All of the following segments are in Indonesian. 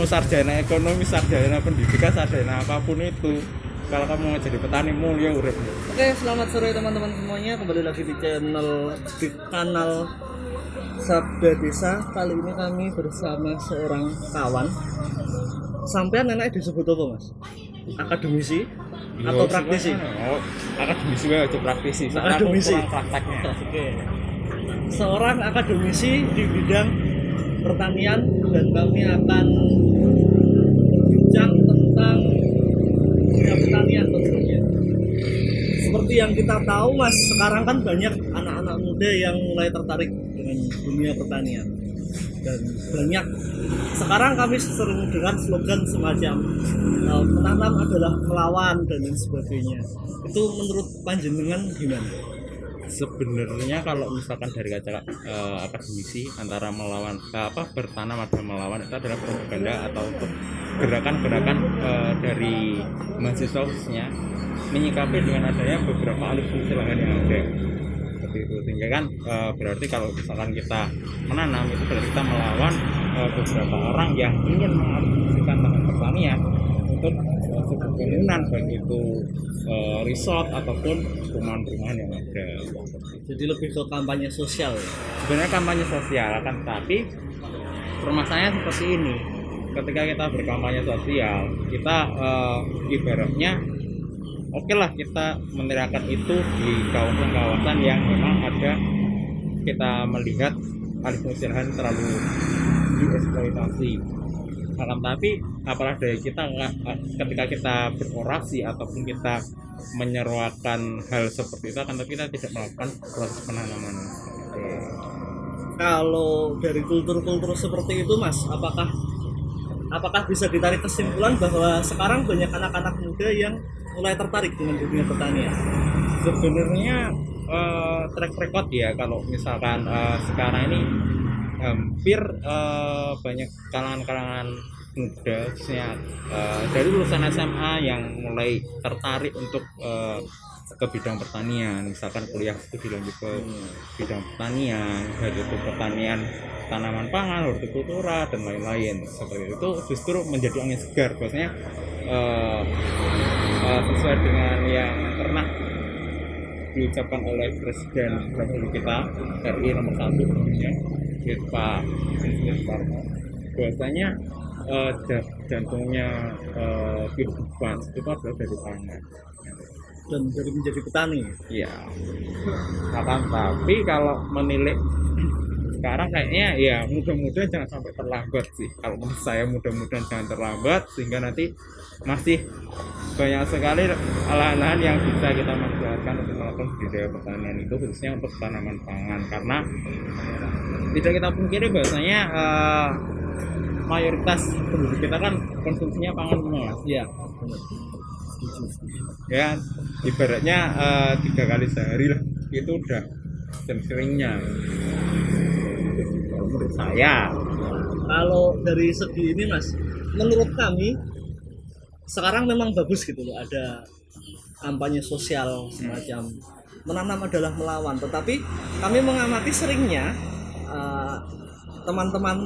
mau sarjana ekonomi, sarjana pendidikan, sarjana apapun itu, kalau kamu mau jadi petani mulia urip. Oke, selamat sore teman-teman semuanya. Kembali lagi di kanal Sabda Desa. Kali ini kami bersama seorang kawan. Sampean enak disebut apa, Mas? Akademisi atau praktisi? Akademisi aja praktisi. Akademisi. Prakteknya. Oke. Seorang akademisi di bidang pertanian, dan kami akan berbincang tentang dunia pertanian tentunya. Seperti yang kita tahu, Mas, sekarang kan banyak anak-anak muda yang mulai tertarik dengan dunia pertanian, dan banyak sekarang kami sering dengar slogan semacam menanam adalah melawan dan lain sebagainya. Itu menurut panjenengan gimana? Sebenarnya kalau misalkan dari kaca akademisi antara melawan bertanam atau melawan itu adalah propaganda atau untuk gerakan-gerakan dari mahasiswa khususnya menyikapi dengan adanya beberapa alih fungsi lahan yang ada seperti itu, sehingga kan berarti kalau misalkan kita menanam itu berarti kita melawan beberapa orang yang ingin mengalihfungsikan lahan pertanian untuk sebuah bangunan, baik itu resort ataupun perumahan-perumahan yang ada. Jadi lebih ke kampanye sosial. Sebenarnya kampanye sosial, kan, tapi permasalahannya seperti ini. Ketika kita berkampanye sosial, kita ibaratnya oke lah kita meneriakan itu di kawasan-kawasan yang memang ada, kita melihat alih fungsi lahan terlalu dieksploitasi. Tapi apalah daya kita ketika kita berorasi ataupun kita menyeruakan hal seperti itu, tapi kita tidak melakukan proses penanaman. Kalau dari kultur-kultur seperti itu, Mas, apakah bisa ditarik kesimpulan bahwa sekarang banyak anak-anak muda yang mulai tertarik dengan dunia pertanian? Sebenarnya track record ya, kalau misalkan sekarang ini hampir banyak kalangan-kalangan muda khususnya dari lulusan SMA yang mulai tertarik untuk ke bidang pertanian, misalkan kuliah studi lanjut ke bidang pertanian, baik itu pertanian tanaman pangan, hortikultura dan lain-lain. Seperti itu justru menjadi angin segar, bahwasanya sesuai dengan yang pernah diucapkan oleh Presiden Republik kita RI nomor 1 tentunya, Pak Insinyur Soekarno, bahwasanya jantungnya kehidupan itu adalah dari pangan dan dari menjadi petani. Iya. Tapi kalau menilik sekarang kayaknya ya mudah-mudahan jangan sampai terlambat sih. Kalau menurut saya mudah-mudahan jangan terlambat, sehingga nanti masih banyak sekali lahan-lahan yang bisa kita manfaatkan untuk melakukan budidaya pertanian itu, khususnya untuk tanaman pangan. Karena tidak kita pungkiri bahwasanya mayoritas penduduk kita kan konsumsinya pangan semua, Mas. Iya. Ya, ibaratnya 3 kali sehari lah itu udah dan seringnya. Menurut saya, kalau dari segi ini, Mas, menurut kami sekarang memang bagus gitu loh, ada kampanye sosial semacam menanam adalah melawan. Tetapi kami mengamati seringnya teman-teman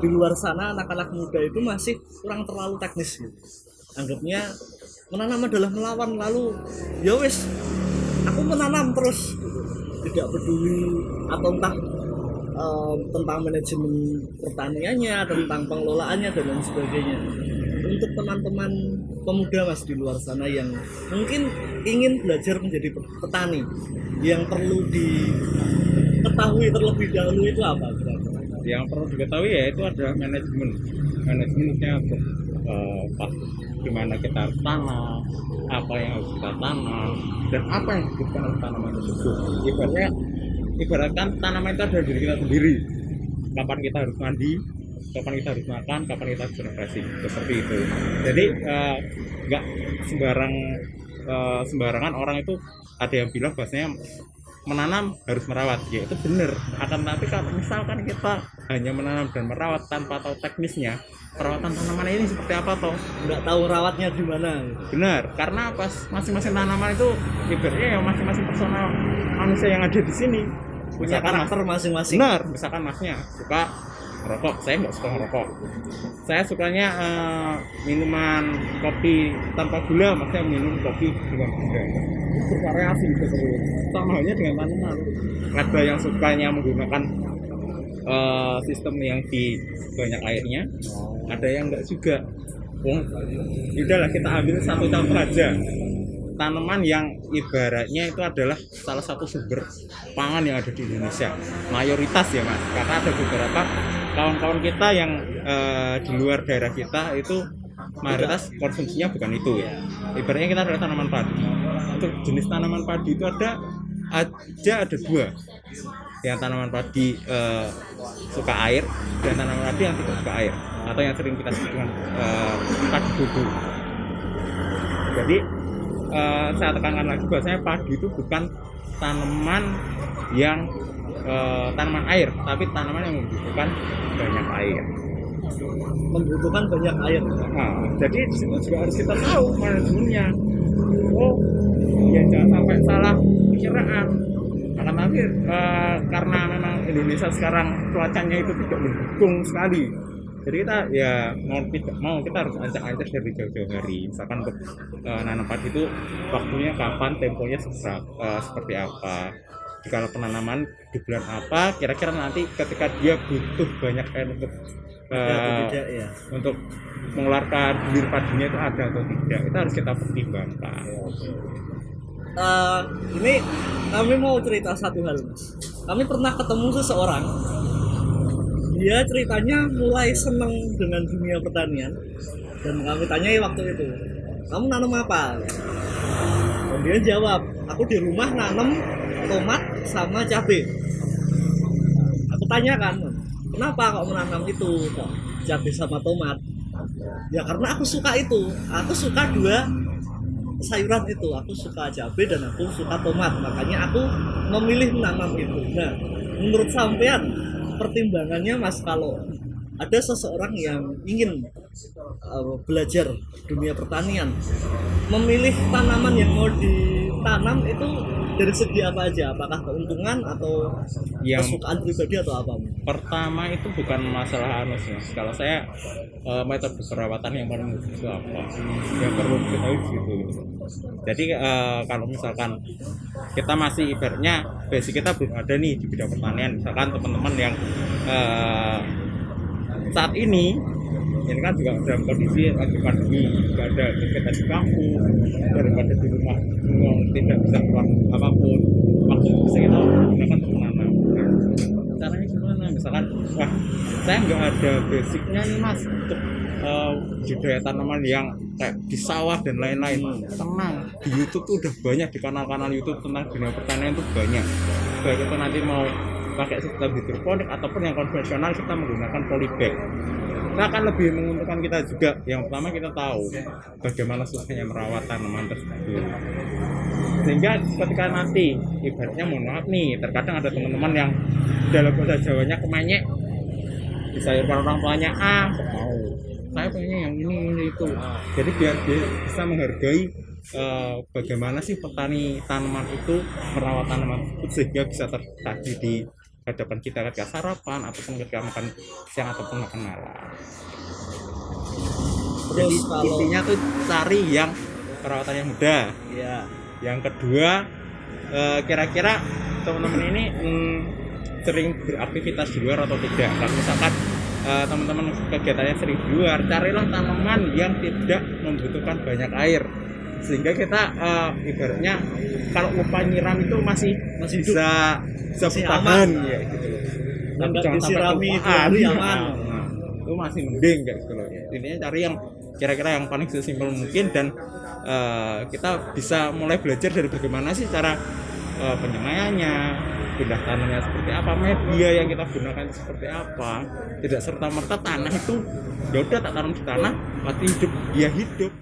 di luar sana, anak-anak muda itu masih kurang terlalu teknis gitu. Anggapnya menanam adalah melawan, lalu ya wes aku menanam terus gitu. Tidak peduli atau entah tentang manajemen pertaniannya, tentang pengelolaannya dan lain sebagainya. Untuk teman-teman pemuda, Mas, di luar sana yang mungkin ingin belajar menjadi petani, yang perlu diketahui terlebih dahulu itu apa? Yang perlu diketahui ya itu adalah manajemennya untuk gimana kita harus tanam, apa yang harus kita tanam, dan apa yang dibutuhkan oleh tanaman tersebut. Ibaratkan tanaman itu adalah diri kita sendiri. Kapan kita harus mandi, kapan kita harus makan, kapan kita harus beroperasi, seperti itu. Jadi nggak sembarangan orang itu ada yang bilang bahwasanya menanam harus merawat, ya itu benar. Tapi kalau misalkan kita hanya menanam dan merawat tanpa tahu teknisnya, perawatan tanaman ini seperti apa toh, nggak tahu rawatnya gimana. Benar, karena pas masing-masing tanaman itu ibaratnya ya masing-masing personal manusia yang ada di sini punya karakter masing-masing. Benar, misalkan masnya suka rokok. Saya nggak suka ngerokok. Saya sukanya minuman kopi tanpa gula, maksudnya minum kopi dengan gula. Bervariasi gitu terus. Sama halnya dengan tanaman. Ada yang sukanya menggunakan sistem yang di banyak airnya, ada yang enggak juga. Udahlah kita ambil satu contoh aja. Tanaman yang ibaratnya itu adalah salah satu sumber pangan yang ada di Indonesia, mayoritas ya mas, karena ada beberapa kawan-kawan kita yang di luar daerah kita itu mayoritas konsumsinya bukan itu ya. Ibaratnya kita adalah tanaman padi. Untuk jenis tanaman padi itu ada dua, yang tanaman padi suka air dan tanaman padi yang tidak suka air, atau yang sering kita sebut dengan padi bubu. Jadi saya tekankan lagi bahwasanya padi itu bukan tanaman yang tanaman air, tapi tanaman yang membutuhkan banyak air. Membutuhkan banyak air. Nah, jadi di situ juga harus kita tahu manajemennya. Oh, ya jangan sampai salah perkiraan. Akan tapi karena memang Indonesia sekarang cuacanya itu tidak mendukung sekali. Jadi kita ya mau tidak mau kita harus ancang-ancang dari jauh-jauh hari. Misalkan untuk nanam padi itu waktunya kapan, temponya seperti apa. Jika penanaman di bulan apa, kira-kira nanti ketika dia butuh banyak air untuk mengeluarkan bulir padinya itu ada atau tidak, itu harus kita pertimbangkan. Ini kami mau cerita satu hal mas. Kami pernah ketemu seseorang, dia ceritanya mulai senang dengan dunia pertanian, dan kami tanyai waktu itu, kamu nanam apa? Dan dia jawab, aku di rumah nanam tomat sama cabai. Aku tanyakan, kenapa kok menanam itu, kok cabai sama tomat? Ya karena aku suka itu, aku suka dua sayuran itu, aku suka cabai dan aku suka tomat, makanya aku memilih menanam itu. Nah, menurut sampean pertimbangannya mas, kalau ada seseorang yang ingin belajar dunia pertanian, memilih tanaman yang mau ditanam itu dari segi apa aja? Apakah keuntungan atau kesukaan pribadi atau apa? Pertama itu bukan masalah anusnya. Kalau saya metode perawatan yang paling mudah itu apa? Yang perlu diketahui gitu. Jadi kalau misalkan kita masih ibaratnya basic kita belum ada nih di bidang pertanian, misalkan teman-teman yang saat ini kan juga dalam kondisi lagi pandemi, nggak ada kegiatan di kampung, daripada di rumah tidak bisa keluar apapun, waktu bisa kita gunakan untuk menanam. Caranya gimana? Misalkan, wah saya nggak ada basicnya nih mas untuk budidaya tanaman yang kayak di sawah dan lain-lain. Tenang, di YouTube tuh udah banyak, di kanal-kanal YouTube tentang dunia pertanian tuh banyak. Baik itu nanti mau pakai sistem hidroponik ataupun yang konvensional kita menggunakan polybag. Itu akan lebih menguntungkan kita juga. Yang pertama kita tahu bagaimana susahnya merawat tanaman tersebut. Sehingga ketika nanti ibaratnya mohon maaf nih, terkadang ada teman-teman yang dalam bahasa Jawanya kemenyek, disayurkan orang tuanya mau, saya pengennya yang ini itu. Jadi biar dia bisa menghargai bagaimana sih petani tanaman itu merawat tanaman tersebut sehingga bisa tersaji di hadapan kita ketika sarapan ataupun ketika makan siang ataupun makan malam. Jadi intinya tuh cari yang perawatannya mudah. Ya. Yang kedua, kira-kira teman-teman ini sering beraktivitas di luar atau tidak. Kalau misalkan teman-teman kegiatannya sering di luar, carilah tanaman yang tidak membutuhkan banyak air, sehingga kita ibaratnya kalau lupa nyiram itu masih bisa bertahan ya gitu. Tapi jangan sampai aman. Itu masih mending kayak gitu loh. Intinya cari yang kira-kira yang paling sesimpel mungkin, dan kita bisa mulai belajar dari bagaimana sih cara penyemaiannya, pindah tanahnya seperti apa, media yang kita gunakan seperti apa. Tidak serta merta tanah itu ya udah tak tanam di tanah pasti hidup, dia hidup.